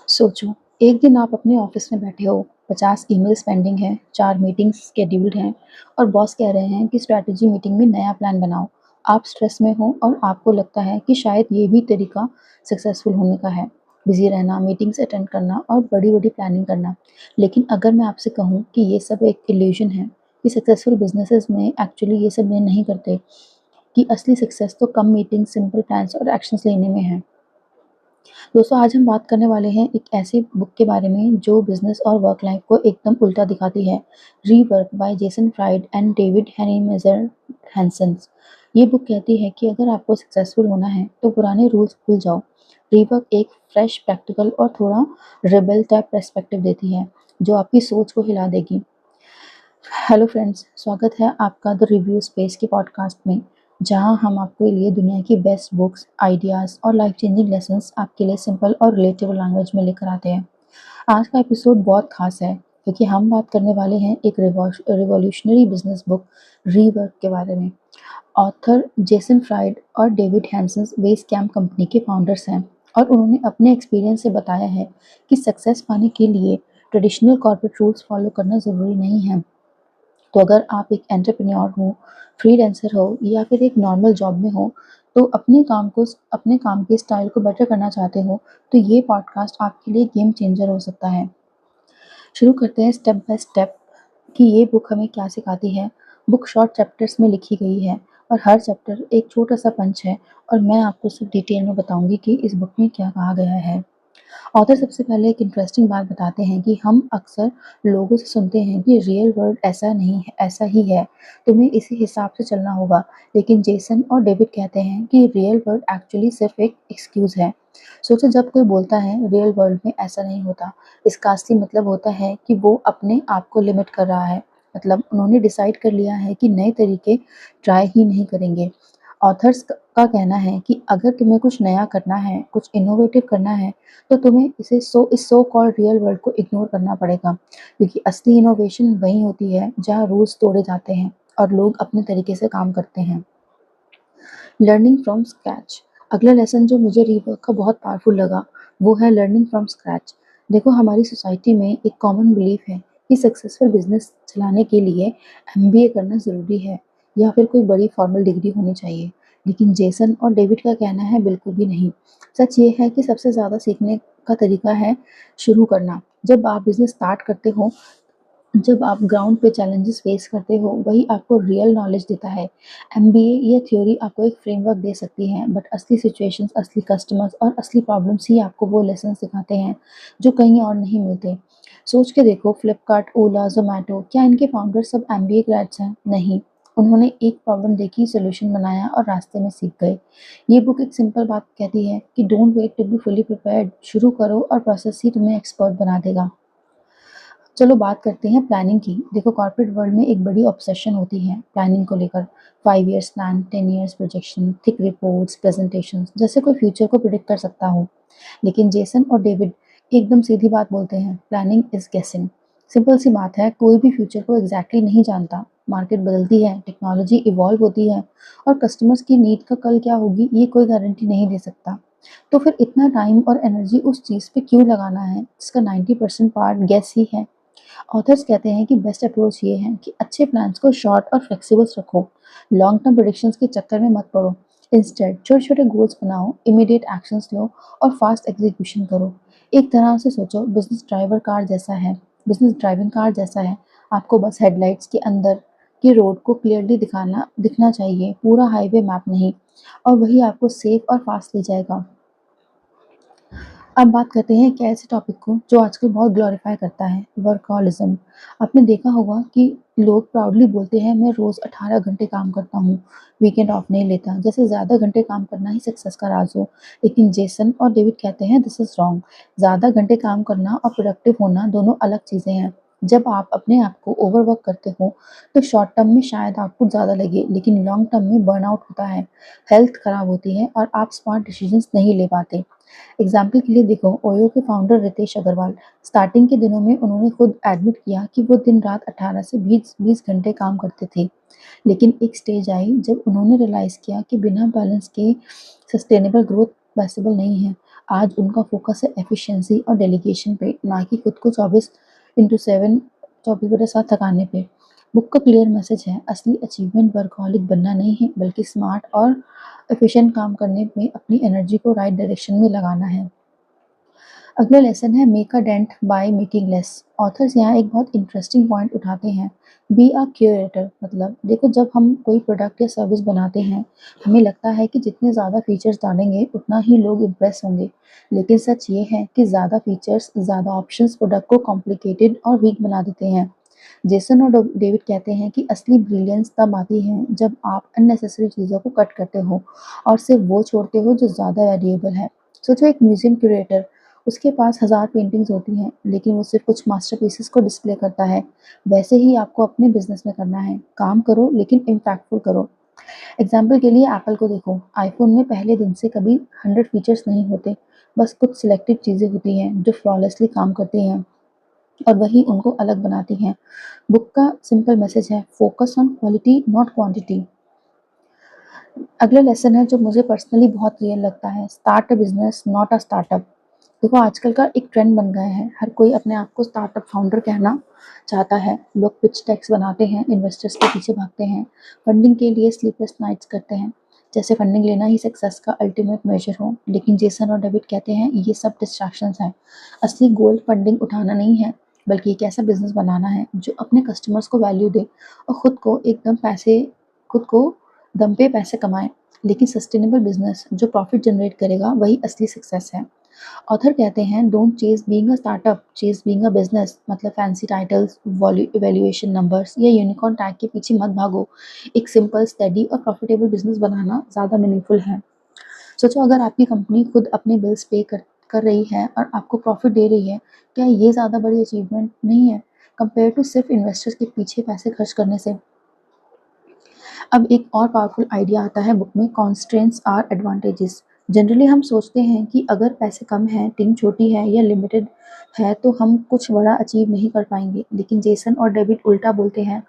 सोचो, एक दिन आप अपने ऑफिस में बैठे हो, 50 ईमेल्स पेंडिंग हैं, 4 मीटिंग्स शेड्यूल्ड हैं और बॉस कह रहे हैं कि स्ट्रैटेजी मीटिंग में नया प्लान बनाओ। आप स्ट्रेस में हो और आपको लगता है कि शायद ये भी तरीका सक्सेसफुल होने का है। बिज़ी रहना, मीटिंग्स अटेंड करना और बड़ी-बड़ी प्लानिंग करना। लेकिन अगर मैं आपसे कहूँ कि ये सब एक इल्यूज़न है, कि सक्सेसफुल बिज़नेसेस में एक्चुअली ये सब ये नहीं करते, कि असली सक्सेस तो कम मीटिंग्स, सिंपल प्लान्स और एक्शंस लेने में है। दोस्तों आज हम बात करने वाले हैं एक ऐसी बुक के बारे में जो बिजनेस और वर्क लाइफ को एकदम उल्टा दिखाती है। Rework by Jason Fried and David Heinemeier Hansson. ये बुक कहती है कि अगर आपको सक्सेसफुल होना है तो पुराने रूल्स भूल जाओ। रीवर्क एक फ्रेश, प्रैक्टिकल और थोड़ा रिबेल टाइप पर्सपेक्टिव देती है जो आपकी सोच को हिला देगी। हेलो फ्रेंड्स, स्वागत है आपका द रिव्यू स्पेस के पॉडकास्ट में, जहां हम आपके लिए दुनिया की बेस्ट बुक्स, आइडियाज़ और लाइफ चेंजिंग लेसन्स आपके लिए सिंपल और रिलेटेबल लैंग्वेज में लेकर आते हैं। आज का एपिसोड बहुत खास है क्योंकि हम बात करने वाले हैं एक रिवॉल्यूशनरी बिजनेस बुक रीवर्क के बारे में। ऑथर जेसन फ्राइड और David Hansson Basecamp company के फाउंडर्स हैं और उन्होंने अपने एक्सपीरियंस से बताया है कि सक्सेस पाने के लिए ट्रेडिशनल कॉर्पोरेट रूल्स फॉलो करना ज़रूरी नहीं है। तो अगर आप एक एंटरप्रेन्योर हो, फ्रीलांसर हो या फिर एक नॉर्मल जॉब में हो, तो अपने काम के स्टाइल को बेटर करना चाहते हो, तो ये पॉडकास्ट आपके लिए गेम चेंजर हो सकता है। शुरू करते हैं स्टेप बाय स्टेप कि ये बुक हमें क्या सिखाती है। बुक शॉर्ट चैप्टर्स में लिखी गई है और हर चैप्टर एक छोटा-सा पंच है और मैं आपको सब डिटेल में बताऊँगी कि इस बुक में क्या कहा गया है। ऑथर सबसे पहले एक इंटरेस्टिंग बात बताते हैं कि हम अक्सर लोगों से सुनते हैं कि रियल वर्ल्ड ऐसा नहीं है, ऐसा ही है, तुम्हें इसी हिसाब से चलना होगा। लेकिन जेसन और डेविड कहते हैं कि रियल वर्ल्ड एक्चुअली सिर्फ एक एक्सक्यूज है। सोचो, जब कोई बोलता है रियल वर्ल्ड में ऐसा नहीं होता, इसका असली मतलब होता है कि वो अपने आप को लिमिट कर रहा है। मतलब उन्होंने डिसाइड कर लिया है कि नए तरीके ट्राई ही नहीं करेंगे। ऑथर्स का कहना है कि अगर तुम्हें कुछ नया करना है, कुछ इनोवेटिव करना है, तो तुम्हें इस सो कॉल्ड रियल वर्ल्ड को इग्नोर करना पड़ेगा, क्योंकि असली इनोवेशन वहीं होती है जहाँ रूल्स तोड़े जाते हैं और लोग अपने तरीके से काम करते हैं। Learning from scratch. अगला लेसन जो मुझे रीवर्क का बहुत पावरफुल लगा, वो है लर्निंग फ्रॉम स्क्रैच। देखो, हमारी सोसाइटी में एक कॉमन बिलीफ है कि सक्सेसफुल बिजनेस चलाने के लिए एमबीए करना ज़रूरी है या फिर कोई बड़ी फॉर्मल डिग्री होनी चाहिए। लेकिन जेसन और डेविड का कहना है बिल्कुल भी नहीं। सच ये है कि सबसे ज़्यादा सीखने का तरीका है शुरू करना। जब आप बिजनेस स्टार्ट करते हो, जब आप ग्राउंड पे चैलेंजेस फेस करते हो, वही आपको रियल नॉलेज देता है। एमबीए या थ्योरी आपको एक फ्रेमवर्क दे सकती है, बट असली सिचुएशंस, असली कस्टमर्स और असली प्रॉब्लम्स ही आपको वो लेसन सिखाते हैं जो कहीं और नहीं मिलते। सोच के देखो, फ्लिपकार्ट, ओला, जोमेटो, क्या इनके फाउंडर्स सब एमबीए ग्रेड्स हैं? नहीं। उन्होंने एक प्रॉब्लम देखी, सोल्यूशन बनाया और रास्ते में सीख गए। ये बुक एक सिंपल बात कहती है कि don't wait to be fully prepared, शुरू करो और प्रोसेस ही तुम्हें एक्सपर्ट बना देगा। चलो बात करते हैं प्लानिंग की। देखो, कॉर्पोरेट वर्ल्ड में एक बड़ी ऑब्सेशन होती है प्लानिंग को लेकर। 5 years plan, 10 years projection, thick reports, presentations, जैसे कोई फ्यूचर को प्रिडिक्ट कर सकता हो। लेकिन जेसन और डेविड एकदम सीधी बात बोलते हैं, प्लानिंग इज गेसिंग। सिंपल सी बात है, कोई भी फ्यूचर को एग्जैक्टली नहीं जानता। मार्केट बदलती है, टेक्नोलॉजी इवॉल्व होती है और कस्टमर्स की नीड का कल क्या होगी ये कोई गारंटी नहीं दे सकता। तो फिर इतना टाइम और एनर्जी उस चीज़ पे क्यों लगाना है जिसका 90% पार्ट गेस ही है। ऑथर्स कहते हैं कि बेस्ट अप्रोच ये है कि अच्छे प्लान्स को शॉर्ट और फ्लेक्सिबल्स रखो। लॉन्ग टर्म प्रेडिक्शंस के चक्कर में मत पड़ो। इंस्टेड छोटे छोटे गोल्स बनाओ, इमीडिएट एक्शंस लो और फास्ट एग्जीक्यूशन करो। एक तरह से सोचो, बिजनेस ड्राइविंग कार जैसा है। आपको बस हेडलाइट्स के अंदर की रोड को क्लियरली दिखना चाहिए, पूरा हाईवे मैप नहीं, और वही आपको सेफ और फास्ट ले जाएगा। अब बात करते हैं एक ऐसे टॉपिक को जो आजकल बहुत ग्लोरीफाई करता है, वर्कहोलिज्म। आपने देखा होगा कि लोग प्राउडली बोलते हैं, मैं रोज 18 घंटे काम करता हूँ, वीकेंड ऑफ नहीं लेता, जैसे ज्यादा घंटे काम करना ही सक्सेस का राज हो। लेकिन जेसन और डेविड कहते हैं दिस इज रॉन्ग। ज्यादा घंटे काम करना और प्रोडक्टिव होना दोनों अलग चीजें हैं। जब आप अपने आप को ओवरवर्क करते हो तो शॉर्ट टर्म में शायद आउटपुट ज्यादा लगे, लेकिन लॉन्ग टर्म में बर्नआउट होता है, हेल्थ खराब होती है और आप स्मार्ट डिसीजंस नहीं ले पाते। एग्जाम्पल के लिए देखो, ओयो के फाउंडर रितेश अग्रवाल। स्टार्टिंग के दिनों में उन्होंने खुद एडमिट किया कि वो दिन रात 18 से 20 घंटे काम करते थे। लेकिन एक स्टेज आई जब उन्होंने रियलाइज किया कि बिना बैलेंस के सस्टेनेबल ग्रोथ पॉसिबल नहीं है। आज उनका फोकस है एफिशिएंसी और डेलीगेशन पे, ना कि खुद को 24/7 24/7 थकाने पे। बुक का क्लियर मैसेज है, असली अचीवमेंट वर्कहॉलिक बनना नहीं है, बल्कि स्मार्ट और एफिशिएंट काम करने में अपनी एनर्जी को राइट डायरेक्शन में लगाना है। अगला लेसन है make a dent by making less. Authors यहाँ एक बहुत इंटरेस्टिंग पॉइंट उठाते हैं, बी अ क्यूरेटर। मतलब देखो, जब हम कोई प्रोडक्ट या सर्विस बनाते हैं, हमें लगता है कि जितने ज़्यादा फीचर्स डालेंगे उतना ही लोग इम्प्रेस होंगे। लेकिन सच ये है कि ज़्यादा फीचर्स, ज़्यादा ऑप्शंस प्रोडक्ट को कॉम्प्लिकेटेड और वीक बना देते हैं। जेसन और डेविड कहते हैं कि असली ब्रिलियंस तब आती है जब आप अननेसेसरी चीज़ों को कट करते हो और सिर्फ वो छोड़ते हो जो ज़्यादा वैल्यूएबल है। सोचो, एक म्यूजियम क्यूरेटर, उसके पास 1000 पेंटिंग्स होती हैं, लेकिन वो सिर्फ कुछ मास्टरपीसेस को डिस्प्ले करता है। वैसे ही आपको अपने बिजनेस में करना है, काम करो लेकिन इम्पैक्टफुल करो। एग्जाम्पल के लिए एप्पल को देखो, आईफोन में पहले दिन से कभी 100 फीचर्स नहीं होते, बस कुछ सिलेक्टेड चीज़ें होती हैं जो फ्लॉलेसली काम करती हैं और वही उनको अलग बनाती हैं। बुक का सिंपल मैसेज है, focus on quality not quantity. अगला लेसन है जो मुझे पर्सनली बहुत रियल लगता है, start a business not a startup. देखो, आजकल का एक ट्रेंड बन गया है, हर कोई अपने आप को स्टार्टअप फाउंडर कहना चाहता है। लोग पिच टेक्स बनाते हैं, इन्वेस्टर्स के पीछे भागते हैं, फंडिंग के लिए स्लीपलेस नाइट्स करते हैं, जैसे फंडिंग लेना ही सक्सेस का अल्टीमेट मेजर हो। लेकिन जेसन और डेविड कहते हैं ये सब डिस्ट्रैक्शंस हैं। असली गोल फंडिंग उठाना नहीं है, बल्कि एक ऐसा बिजनेस बनाना है जो अपने कस्टमर्स को वैल्यू दे और खुद को दम पे पैसे कमाए। लेकिन सस्टेनेबल बिजनेस जो प्रॉफिट जनरेट करेगा वही असली सक्सेस है। ऑथर कहते हैं, don't chase being a startup, chase being a business. मतलब फैंसी टाइटल्स, वैल्यूएशन नंबर्स या यूनिकॉर्न टैग के पीछे मत भागो। एक सिंपल, स्टेडी और प्रॉफिटेबल बिजनेस बनाना ज़्यादा मीनिंगफुल है। सोचो, अगर आपकी कंपनी खुद अपने बिल्स पे कर रही है और आपको प्रॉफिट दे रही है, क्या ये ज़्यादा बड़ी अचीवमेंट नहीं है कंपेयर टू सिर्फ इन्वेस्टर्स के पीछे पैसे खर्च करने से। अब एक और पावरफुल आइडिया आता है बुक में, कॉन्स्ट्रेंट्स आर एडवांटेजेस। जनरली हम सोचते हैं कि अगर पैसे कम हैं, टीम छोटी है या लिमिटेड है तो हम कुछ बड़ा अचीव नहीं कर पाएंगे। लेकिन जेसन और डेविड उल्टा बोलते हैं,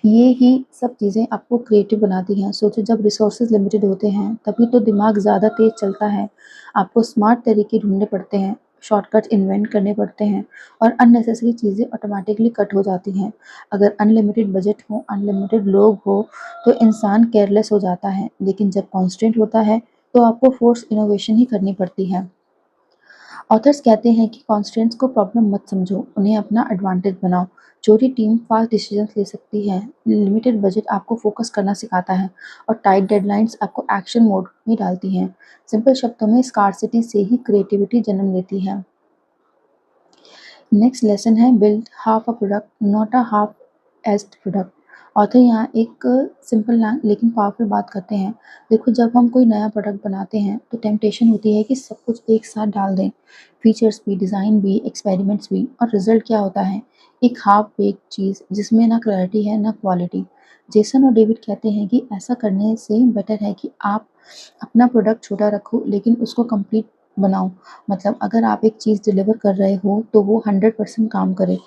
ये ही सब चीज़ें आपको क्रिएटिव बनाती हैं। सोचो, जब रिसोर्सेज लिमिटेड होते हैं तभी तो दिमाग ज़्यादा तेज चलता है। आपको स्मार्ट तरीके ढूंढने पड़ते हैं, शॉर्टकट इन्वेंट करने पड़ते हैं और अननेसेसरी चीज़ें ऑटोमेटिकली कट हो जाती हैं। अगर अनलिमिटेड बजट हो, अनलिमिटेड लोग हो, तो इंसान केयरलेस हो जाता है। लेकिन जब कॉन्स्टेंट होता है तो आपको फोर्स इनोवेशन ही करनी पड़ती है। ऑथर्स कहते हैं कि कॉन्स्टेंट्स को प्रॉब्लम मत समझो, उन्हें अपना एडवांटेज बनाओ। छोटी टीम फास्ट डिसीजंस ले सकती है, लिमिटेड बजट आपको फोकस करना सिखाता है और टाइट डेडलाइंस आपको एक्शन मोड में डालती हैं। सिंपल शब्दों में, स्कार्सिटी से ही क्रिएटिविटी जन्म लेती है। नेक्स्ट लेसन है, build half a product not a half aged product. Author यहाँ एक सिंपल लेकिन पावरफुल बात करते हैं। देखो, जब हम कोई नया प्रोडक्ट बनाते हैं तो टेम्पटेशन होती है कि सब कुछ एक साथ डाल दें, फीचर्स भी, डिज़ाइन भी, एक्सपेरिमेंट्स भी। और रिजल्ट क्या होता है, एक हाफ बेक चीज़ जिसमें ना क्लैरिटी है ना क्वालिटी। जेसन और डेविड कहते हैं कि ऐसा करने से बेटर है कि आप अपना प्रोडक्ट छोटा रखो लेकिन उसको कंप्लीट बनाओ। मतलब अगर आप एक चीज़ डिलीवर कर रहे हो तो वो 100% काम करे,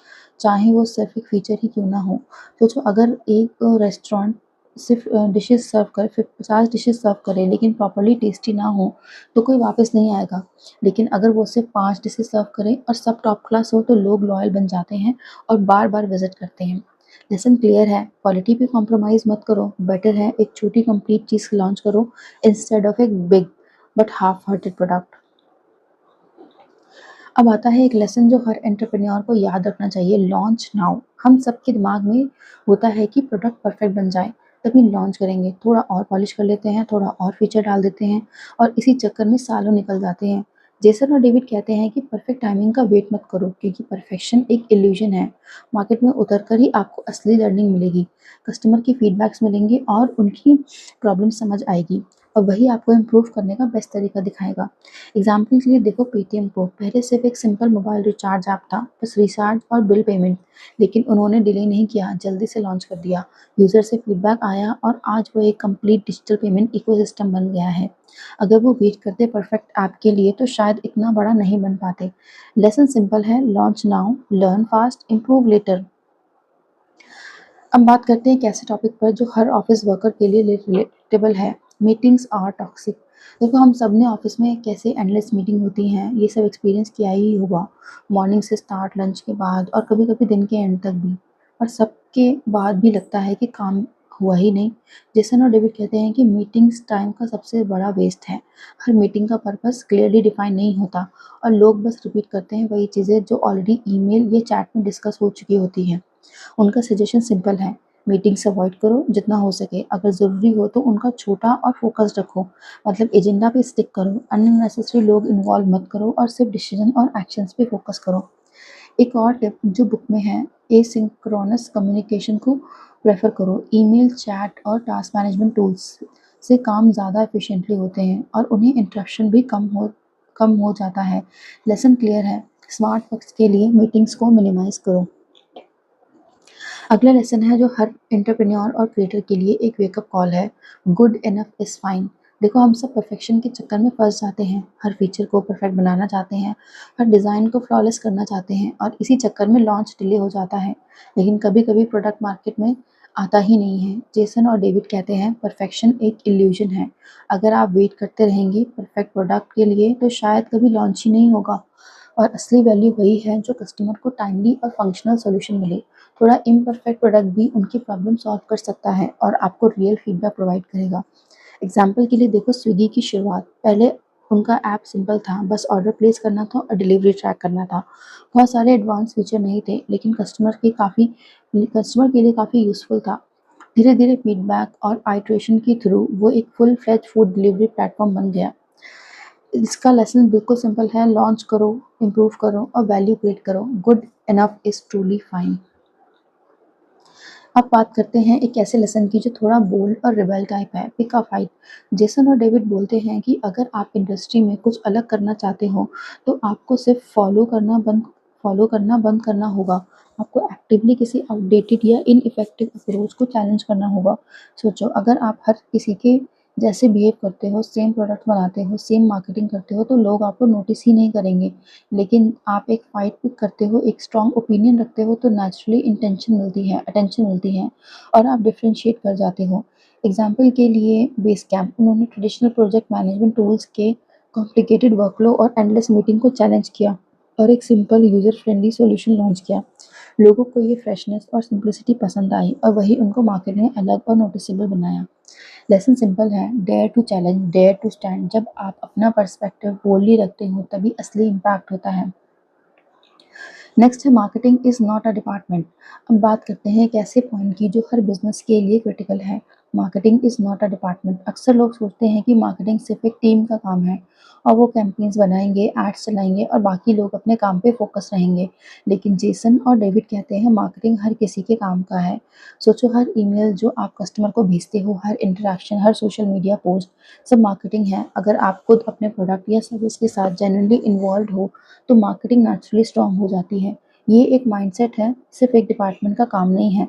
चाहे वो सिर्फ एक फीचर ही क्यों ना हो। सोचो, अगर एक रेस्टोरेंट सिर्फ डिशेस सर्व करे, फिर 50 डिशेस सर्व करे लेकिन प्रॉपरली टेस्टी ना हो, तो कोई वापस नहीं आएगा। लेकिन अगर वो सिर्फ 5 डिशेस सर्व करे और सब टॉप क्लास हो, तो लोग लॉयल बन जाते हैं और बार बार विजिट करते हैं। लेसन क्लियर है, क्वालिटी पे कॉम्प्रोमाइज़ मत करो। बेटर है एक छोटी कंप्लीट चीज़ लॉन्च करो इंस्टेड ऑफ एक big but half hearted product. अब आता है एक लेसन जो हर एंटरप्रेन्योर को याद रखना चाहिए, लॉन्च नाउ। हम सबके दिमाग में होता है कि प्रोडक्ट परफेक्ट बन जाए तभी लॉन्च करेंगे, थोड़ा और पॉलिश कर लेते हैं, थोड़ा और फीचर डाल देते हैं और इसी चक्कर में सालों निकल जाते हैं। जेसन और डेविड कहते हैं कि परफेक्ट टाइमिंग का वेट मत करो, क्योंकि परफेक्शन एक इल्यूजन है। मार्केट में उतर कर ही आपको असली लर्निंग मिलेगी, कस्टमर की फीडबैक्स मिलेंगे और उनकी प्रॉब्लम समझ आएगी और वही आपको इम्प्रूव करने का बेस्ट तरीका दिखाएगा। एग्जाम्पल के लिए देखो, पेटीएम को पहले सिर्फ एक सिंपल मोबाइल रिचार्ज ऐप था, बस रिचार्ज और बिल पेमेंट। लेकिन उन्होंने डिले नहीं किया, जल्दी से लॉन्च कर दिया। यूजर से फीडबैक आया और आज वो एक कंप्लीट डिजिटल पेमेंट इकोसिस्टम बन गया है। अगर वो वेट करते परफेक्ट ऐप के लिए तो शायद इतना बड़ा नहीं बन पाते। लेसन सिंपल है, launch now, learn fast, improve later. अब बात करते हैं एक ऐसे टॉपिक पर जो हर ऑफिस वर्कर के लिए रिलेटेबल है, मीटिंग्स आर टॉक्सिक। देखो हम सब ने ऑफिस में कैसे एंडलेस मीटिंग होती हैं, ये सब एक्सपीरियंस किया ही होगा। मॉर्निंग से स्टार्ट, लंच के बाद और कभी-कभी दिन के एंड तक भी। और सबके बाद भी लगता है कि काम हुआ ही नहीं। जेसन और डेविड कहते हैं कि मीटिंग्स टाइम का सबसे बड़ा वेस्ट है। हर मीटिंग का पर्पस क्लियरली डिफाइन नहीं होता और लोग बस रिपीट करते हैं वही चीज़ें जो ऑलरेडी ईमेल या चैट में डिस्कस हो चुकी होती हैं। उनका सजेशन सिंपल है, मीटिंग्स अवॉइड करो जितना हो सके। अगर ज़रूरी हो तो उनका छोटा और फोकस्ड रखो, मतलब एजेंडा पे स्टिक करो। अननेसेसरी लोग इन्वॉल्व मत करो और सिर्फ डिसीजन और एक्शंस पे फोकस करो। एक और टिप जो बुक में है, एसिंक्रोनस कम्युनिकेशन को प्रेफर करो। ईमेल, चैट और टास्क मैनेजमेंट टूल्स से काम ज़्यादा एफिशिएंटली होते हैं और उन्हें इंटरप्शन भी कम हो जाता है। लेसन क्लियर है, स्मार्ट वर्क्स के लिए मीटिंग्स को मिनिमाइज करो। अगला लेसन है जो हर एंटरप्रेन्योर और क्रिएटर के लिए एक वेकअप कॉल है, गुड इनफ इज फाइन। देखो हम सब परफेक्शन के चक्कर में फंस जाते हैं, हर फीचर को परफेक्ट बनाना चाहते हैं, हर डिज़ाइन को फ्लॉलेस करना चाहते हैं और इसी चक्कर में लॉन्च डिले हो जाता है। लेकिन कभी कभी प्रोडक्ट मार्केट में आता ही नहीं है। जेसन और डेविड कहते हैं परफेक्शन एक इल्यूजन है। अगर आप वेट करते रहेंगे परफेक्ट प्रोडक्ट के लिए तो शायद कभी लॉन्च ही नहीं होगा। और असली वैल्यू वही है जो कस्टमर को टाइमली और फंक्शनल सॉल्यूशन मिले। थोड़ा इम्परफेक्ट प्रोडक्ट भी उनकी प्रॉब्लम सॉल्व कर सकता है और आपको रियल फीडबैक प्रोवाइड करेगा। एग्जाम्पल के लिए देखो स्विगी की शुरुआत, पहले उनका ऐप सिंपल था, बस ऑर्डर प्लेस करना था और डिलीवरी ट्रैक करना था। बहुत सारे एडवांस फीचर नहीं थे लेकिन कस्टमर के लिए काफ़ी यूज़फुल था। धीरे धीरे फीडबैक और आइट्रेशन के थ्रू वो एक full fledge food delivery platform बन गया। इसका लेसन बिल्कुल सिंपल है, लॉन्च करो, इम्प्रूव करो और वैल्यू क्रिएट करो। Good enough is truly fine. अब बात करते हैं एक ऐसे लेसन की जो थोड़ा बोल्ड और रिबेल टाइप है, पिक अ फाइट। जेसन और डेविड बोलते हैं कि अगर आप इंडस्ट्री में कुछ अलग करना चाहते हो तो आपको सिर्फ फॉलो करना बंद करना होगा। आपको एक्टिवली किसी आउटडेटेड या इनइफेक्टिव अप्रोच को चैलेंज करना होगा। सोचो, अगर आप हर किसी के जैसे बिहेव करते हो, सेम प्रोडक्ट बनाते हो, सेम मार्केटिंग करते हो तो लोग आपको नोटिस ही नहीं करेंगे। लेकिन आप एक फाइट पिक करते हो, एक स्ट्रॉन्ग ओपिनियन रखते हो तो नेचुरली अटेंशन मिलती है और आप डिफरेंशिएट कर जाते हो। एग्जाम्पल के लिए बेस कैंप, उन्होंने ट्रेडिशनल प्रोजेक्ट मैनेजमेंट टूल्स के कॉम्प्लिकेटेड वर्कफ्लो और एंडलेस मीटिंग को चैलेंज किया और एक simple user friendly solution launch किया। लोगों को ये फ्रेशनेस और सिंप्लिसिटी पसंद आई और वही उनको मार्केट में अलग और नोटिसेबल बनाया। लेसन सिंपल है, dare to challenge, dare to stand. जब आप अपना पर्सपेक्टिव बोल्डली रखते हो तभी असली इम्पैक्ट होता है। नेक्स्ट है marketing is not a department. अब बात करते हैं एक ऐसे पॉइंट की जो हर बिजनेस के लिए क्रिटिकल है। Marketing is not a department. अक्सर लोग सोचते हैं कि मार्केटिंग सिर्फ एक टीम का काम है और वो कैंपेन्स बनाएंगे, एड्स चलाएंगे और बाकी लोग अपने काम पे फोकस रहेंगे। लेकिन जेसन और डेविड कहते हैं मार्केटिंग हर किसी के काम का है। सोचो, हर ईमेल जो आप कस्टमर को भेजते हो, हर इंटरेक्शन, हर सोशल मीडिया पोस्ट, सब मार्केटिंग है। अगर आप खुद अपने प्रोडक्ट या सर्विस के साथ जेन्युइनली इन्वॉल्व हो तो मार्केटिंग नेचुरली स्ट्रांग हो जाती है। ये एक माइंडसेट है, सिर्फ एक डिपार्टमेंट का काम नहीं है।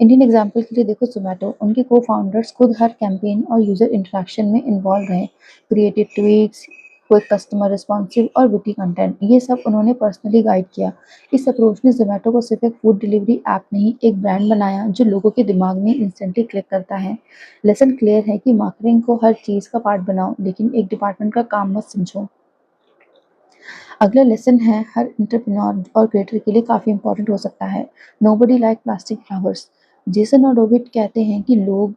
इंडियन एग्जाम्पल के लिए देखो ज़ोमैटो, उनके को-फाउंडर्स खुद हर कैंपेन और यूज़र इंटरेक्शन में इन्वॉल्व रहे। Creative tweaks, quick customer responsive और विटी कंटेंट, ये सब उन्होंने पर्सनली गाइड किया। इस अप्रोच ने ज़ोमैटो को सिर्फ एक फूड डिलीवरी ऐप नहीं, एक ब्रांड बनाया जो लोगों के दिमाग में इंस्टेंटली क्लिक करता है। लेसन क्लियर है कि मार्केटिंग को हर चीज़ का पार्ट बनाओ लेकिन एक डिपार्टमेंट का काम मत समझो। अगला लेसन है हर एंटरप्रेन्योर और क्रिएटर के लिए काफ़ी इंपॉर्टेंट हो सकता है। Nobody like plastic flowers. Jason और डेविड कहते हैं कि लोग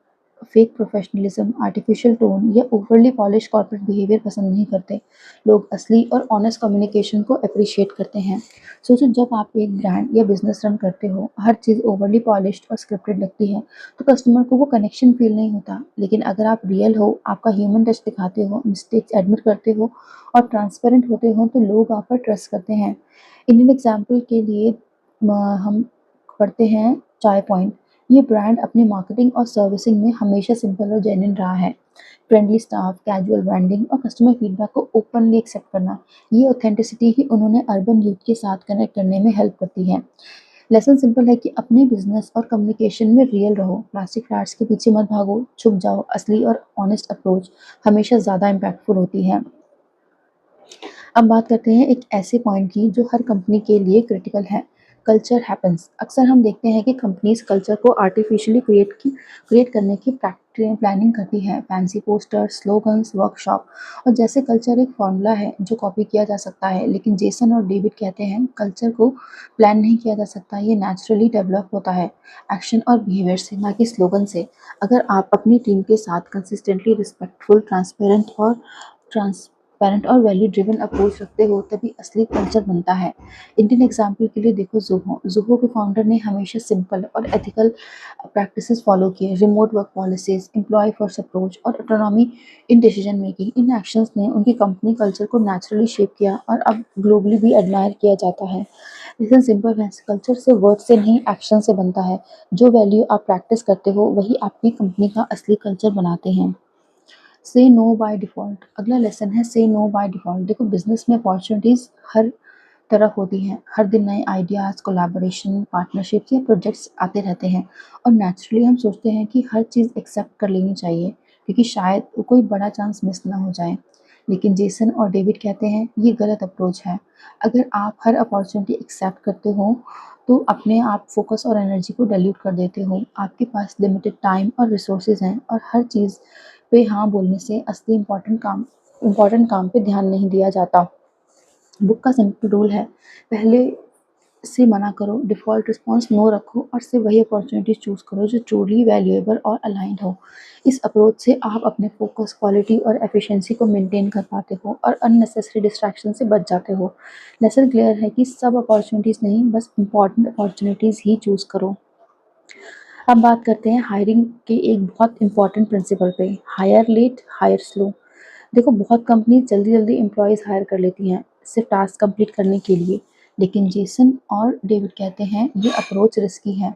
फेक प्रोफेशनलिज्म, आर्टिफिशियल टोन या ओवरली पॉलिश कॉर्पोरेट बिहेवियर पसंद नहीं करते। लोग असली और ऑनेस्ट कम्युनिकेशन को अप्रिशिएट करते हैं। सोचो, जब आप एक ब्रांड या बिजनेस रन करते हो, हर चीज़ ओवरली पॉलिश्ड और स्क्रिप्टेड लगती है तो कस्टमर को वो कनेक्शन फील नहीं होता। लेकिन अगर आप रियल हो, आपका ह्यूमन टच दिखाते हो, मिस्टेक्स एडमिट करते हो और ट्रांसपेरेंट होते हो तो लोग आप पर ट्रस्ट करते हैं। इंडियन एग्जाम्पल के लिए हम पढ़ते हैं चाय पॉइंट। ये ब्रांड अपनी मार्केटिंग और सर्विसिंग में हमेशा सिंपल और जेन्युइन रहा है। फ्रेंडली स्टाफ, कैजुअल ब्रांडिंग और कस्टमर फीडबैक को ओपनली एक्सेप्ट करना, ये ऑथेंटिसिटी ही उन्होंने अर्बन यूथ के साथ कनेक्ट करने में हेल्प करती है। लेसन सिंपल है कि अपने बिजनेस और कम्युनिकेशन में रियल रहो, प्लास्टिक फ्लैट्स के पीछे मत भागो, छुप जाओ। असली और ऑनेस्ट अप्रोच हमेशा ज़्यादा इम्पैक्टफुल होती है। अब बात करते हैं एक ऐसे पॉइंट की जो हर कंपनी के लिए क्रिटिकल है, कल्चर हैपेंस। अक्सर हम देखते हैं कि कंपनीज कल्चर को आर्टिफिशियली क्रिएट करने की प्लानिंग करती है। फैंसी पोस्टर, स्लोगन्स, वर्कशॉप और जैसे कल्चर एक फॉर्मूला है जो कॉपी किया जा सकता है, लेकिन जेसन और डेविड कहते हैं कल्चर को प्लान नहीं किया जा सकता, ये नेचुरली डेवलप होता है एक्शन और बिहेवियर से, ना कि स्लोगन से। अगर आप अपनी टीम के साथ कंसिस्टेंटली रिस्पेक्टफुल, ट्रांसपेरेंट और वैल्यू ड्रिवन अप्रोच रखते हो, तभी असली कल्चर बनता है। इंडियन एग्जाम्पल के लिए देखो ज़ोहो के फाउंडर ने हमेशा सिंपल और एथिकल प्रैक्टिसेस फॉलो किए। Remote work policies, employee first approach और ऑटोनॉमी इन डिसीजन मेकिंग, इन एक्शंस ने उनकी कंपनी कल्चर को नेचुरली शेप किया और अब ग्लोबली भी एडमायर किया जाता है। लेकिन सिंपल है, कल्चर से वर्ड से नहीं, एक्शन से बनता है। जो वैल्यू आप प्रैक्टिस करते हो वही आपकी कंपनी का असली कल्चर बनाते हैं। से नो बाय डिफ़ॉल्ट। अगला लेसन है से नो बाय डिफ़ॉल्ट। देखो, बिजनेस में अपॉर्चुनिटीज़ हर तरह होती हैं। हर दिन नए आइडियाज़, कोलैबोरेशन, पार्टनरशिप्स या प्रोजेक्ट्स आते रहते हैं और नेचुरली हम सोचते हैं कि हर चीज़ एक्सेप्ट कर लेनी चाहिए क्योंकि शायद कोई बड़ा चांस मिस ना हो जाए। लेकिन जेसन और डेविड कहते हैं ये गलत अप्रोच है। अगर आप हर अपॉर्चुनिटी एक्सेप्ट करते हो तो अपने आप फोकस और एनर्जी को डाइल्यूट कर देते हो। आपके पास लिमिटेड टाइम और रिसोर्सेज हैं और हर चीज़ पे हाँ बोलने से असली इम्पोर्टेंट काम पे ध्यान नहीं दिया जाता। बुक का सिंपल रूल है, पहले से मना करो, डिफ़ॉल्ट रिस्पॉन्स नो रखो और सिर्फ वही अपॉर्चुनिटीज़ चूज़ करो जो ट्रूली वैल्यूएबल और अलाइन्ड हो। इस अप्रोच से आप अपने फोकस, क्वालिटी और एफिशिएंसी को मेंटेन कर पाते हो और अननेसेसरी डिस्ट्रैक्शन से बच जाते हो। लेसन क्लियर है कि सब अपॉर्चुनिटीज़ नहीं, बस इम्पॉर्टेंट अपॉर्चुनिटीज़ ही चूज़ करो। अब बात करते हैं हायरिंग के एक बहुत इंपॉर्टेंट प्रिंसिपल पे, हायर लेट, हायर स्लो। देखो, बहुत कंपनी जल्दी-जल्दी एम्प्लॉइज़ हायर कर लेती हैं, सिर्फ टास्क कंप्लीट करने के लिए। लेकिन जेसन और डेविड कहते हैं ये अप्रोच रिस्की है।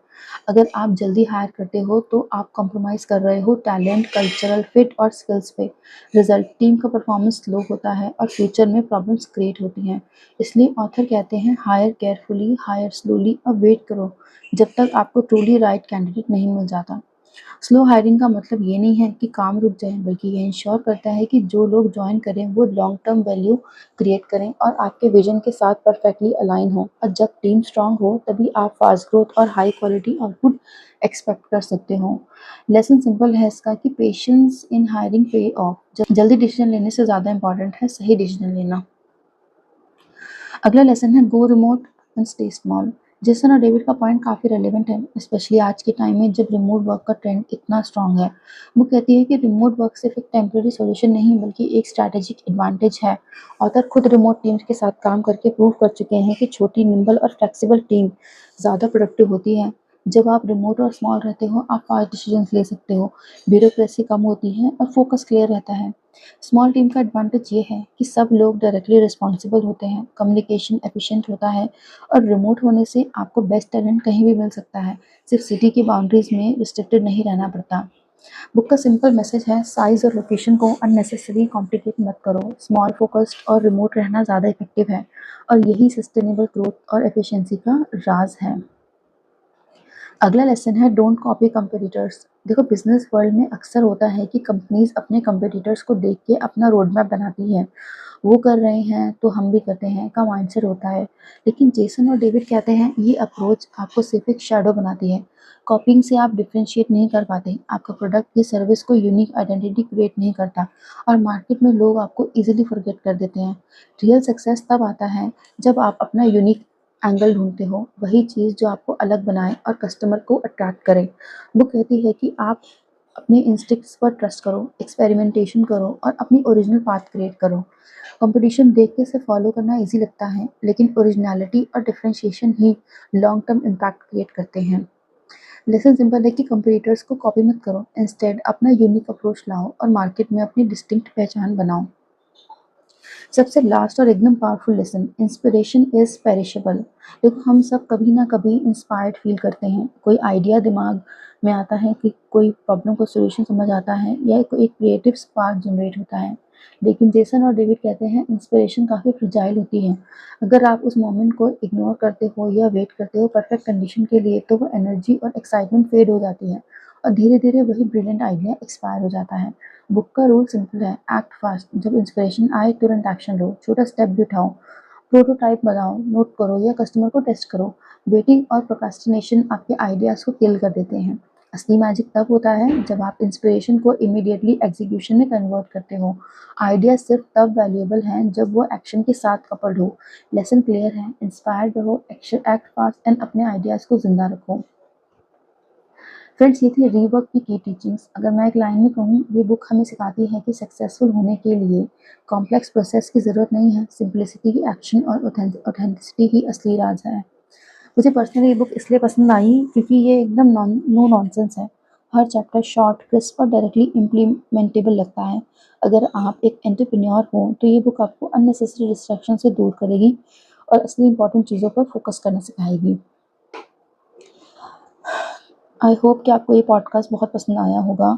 अगर आप जल्दी हायर करते हो तो आप कॉम्प्रोमाइज़ कर रहे हो टैलेंट, कल्चरल फिट और स्किल्स पे। रिजल्ट, टीम का परफॉर्मेंस लो होता है और फ्यूचर में प्रॉब्लम्स क्रिएट होती हैं। इसलिए ऑथर कहते हैं हायर केयरफुली, हायर स्लोली और वेट करो जब तक आपको ट्रूली राइट कैंडिडेट नहीं मिल जाता। स्लो हायरिंग का मतलब ये नहीं है कि काम रुक जाए, बल्कि ये इंश्योर करता है कि जो लोग ज्वाइन करें वो लॉन्ग टर्म वैल्यू क्रिएट करें और आपके विजन के साथ परफेक्टली अलाइन हो। और जब टीम स्ट्रांग हो तभी आप फास्ट ग्रोथ और हाई क्वालिटी आउटपुट एक्सपेक्ट कर सकते हो। लेसन सिंपल है इसका कि पेशेंस इन हायरिंग पे ऑफ। जल्दी डिसीजन लेने से ज़्यादा इंपॉर्टेंट है सही डिसीजन लेना। अगला लेसन है go remote and stay small. Jason और डेविड का पॉइंट काफ़ी रेलेवेंट है, स्पेशली आज के टाइम में जब रिमोट वर्क का ट्रेंड इतना स्ट्रांग है। वो कहती है कि रिमोट वर्क सिर्फ एक टेम्पररी सॉल्यूशन नहीं बल्कि एक स्ट्रैटेजिक एडवांटेज है। ऑथर खुद रिमोट टीम्स के साथ काम करके प्रूव कर चुके हैं कि छोटी, निम्बल और फ्लेक्सिबल टीम ज़्यादा प्रोडक्टिव होती है। जब आप रिमोट और स्मॉल रहते हो आप फास्ट डिसीजंस ले सकते हो, ब्यूरोक्रेसी कम होती है और फोकस क्लियर रहता है। स्मॉल टीम का एडवांटेज ये है कि सब लोग डायरेक्टली रिस्पॉन्सिबल होते हैं, कम्युनिकेशन एफिशिएंट होता है और रिमोट होने से आपको बेस्ट टैलेंट कहीं भी मिल सकता है, सिर्फ सिटी की बाउंड्रीज में रिस्ट्रिक्टेड नहीं रहना पड़ता। बुक का सिंपल मैसेज है, साइज और लोकेशन को अननेसेसरी कॉम्प्लिकेट मत करो, स्मॉल फोकस्ड और रिमोट रहना ज़्यादा इफेक्टिव है और यही सस्टेनेबल ग्रोथ और एफिशिएंसी का राज है। अगला लेसन है डोंट कॉपी कंपेटिटर्स। देखो, बिजनेस वर्ल्ड में अक्सर होता है कि कंपनीज अपने कंपेटिटर्स को देख के अपना रोड मैप बनाती हैं। वो कर रहे हैं तो हम भी करते हैं का माइंडसेट होता है। लेकिन जेसन और डेविड कहते हैं ये अप्रोच आपको सिर्फ एक शैडो बनाती है। कॉपिंग से आप डिफरेंशिएट नहीं कर पाते, आपका प्रोडक्ट या सर्विस को यूनिक आइडेंटिटी क्रिएट नहीं करता और मार्केट में लोग आपको इजीली फॉरगेट कर देते हैं। रियल सक्सेस तब आता है जब आप अपना यूनिक एंगल ढूंढते हो, वही चीज़ जो आपको अलग बनाए और कस्टमर को अट्रैक्ट करे। वो कहती है कि आप अपने इंस्टिक्ट्स पर ट्रस्ट करो, एक्सपेरिमेंटेशन करो और अपनी ओरिजिनल पाथ क्रिएट करो। कंपटीशन देख के सिर्फ फॉलो करना इजी लगता है, लेकिन ओरिजिनलिटी और डिफरेंशिएशन ही लॉन्ग टर्म इम्पैक्ट क्रिएट करते हैं। लेसन सिंपल है कि कंपटीटर्स को कॉपी मत करो, इंस्टेड अपना यूनिक अप्रोच लाओ और मार्केट में अपनी डिस्टिंक्ट पहचान बनाओ। सबसे लास्ट और एकदम powerful lesson, inspiration is perishable. देखो, हम सब कभी ना कभी इंस्पायर्ड फील करते हैं। कोई आइडिया दिमाग में आता है कि कोई प्रॉब्लम को सोल्यूशन समझ आता है या कोई एक क्रिएटिव स्पार्क जनरेट होता है। लेकिन जेसन और डेविड कहते हैं इंस्पिरेशन काफ़ी फ्रिजाइल होती है। अगर आप उस मोमेंट को इग्नोर करते हो या वेट करते हो परफेक्ट कंडीशन के लिए तो वो एनर्जी और एक्साइटमेंट फेड हो जाती है और धीरे धीरे वही ब्रिलियंट आइडिया एक्सपायर हो जाता है। बुक का रूल सिंपल है, एक्ट फास्ट, जब इंस्पिरेशन आए तुरंत एक्शन लो, छोटा स्टेप भी उठाओ प्रोटोटाइप बनाओ, नोट करो या कस्टमर को टेस्ट करो। वेटिंग और प्रोक्रास्टिनेशन आपके आइडियाज़ को किल कर देते हैं। असली मैजिक तब होता है जब आप इंस्पिरेशन को इमीडिएटली एग्जीक्यूशन में कन्वर्ट करते हो। आइडिया सिर्फ तब वैल्यूएबल हैं जब वो एक्शन के साथ कपल्ड हो। लेसन क्लियर है, इंस्पायर्ड रहो, एक्शन एक्ट फास्ट एंड अपने आइडियाज़ को जिंदा रखो। फ्रेंड्स, ये थी रीवर्क की टीचिंग्स। अगर मैं एक लाइन में कहूँ, ये बुक हमें सिखाती है कि सक्सेसफुल होने के लिए कॉम्प्लेक्स प्रोसेस की ज़रूरत नहीं है, सिंप्लिसिटी, एक्शन और ऑथेंटिसिटी ही असली राज है। मुझे पर्सनली ये बुक इसलिए पसंद आई क्योंकि ये एकदम नो नॉनसेंस है। हर चैप्टर शॉर्ट, क्रिस्प और डायरेक्टली इम्प्लीमेंटेबल लगता है। अगर आप एक एंटरप्रेन्योर हो तो ये बुक आपको अननेसेसरी डिस्ट्रैक्शन से दूर करेगी और असली इंपॉर्टेंट चीज़ों पर फोकस करना सिखाएगी। आई होप कि आपको ये पॉडकास्ट बहुत पसंद आया होगा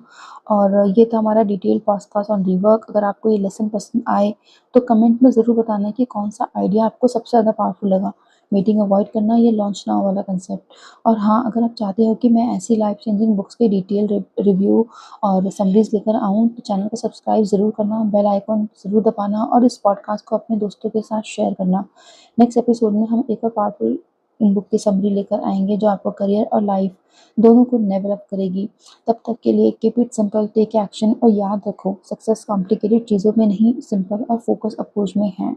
और ये था हमारा डिटेल पॉडकास्ट ऑन रीवर्क। अगर आपको ये लेसन पसंद आए तो कमेंट में ज़रूर बताना कि कौन सा आइडिया आपको सबसे ज़्यादा पावरफुल लगा, मीटिंग अवॉइड करना या लॉन्च नाउ वाला कंसेप्ट। और हाँ, अगर आप चाहते हो कि मैं ऐसी लाइफ चेंजिंग बुक्स के डिटेल रिव्यू और समरीज लेकर आऊँ तो चैनल को सब्सक्राइब ज़रूर करना, बेल आइकॉन ज़रूर दबाना और इस पॉडकास्ट को अपने दोस्तों के साथ शेयर करना। नेक्स्ट एपिसोड में हम एक और पावरफुल बुक की समरी लेकर आएंगे जो आपको करियर और लाइफ दोनों को डेवलप करेगी। तब तक के लिए keep it simple, take action और याद रखो, सक्सेस कॉम्प्लिकेटेड चीज़ों में नहीं, सिंपल और फोकस अप्रोच में है।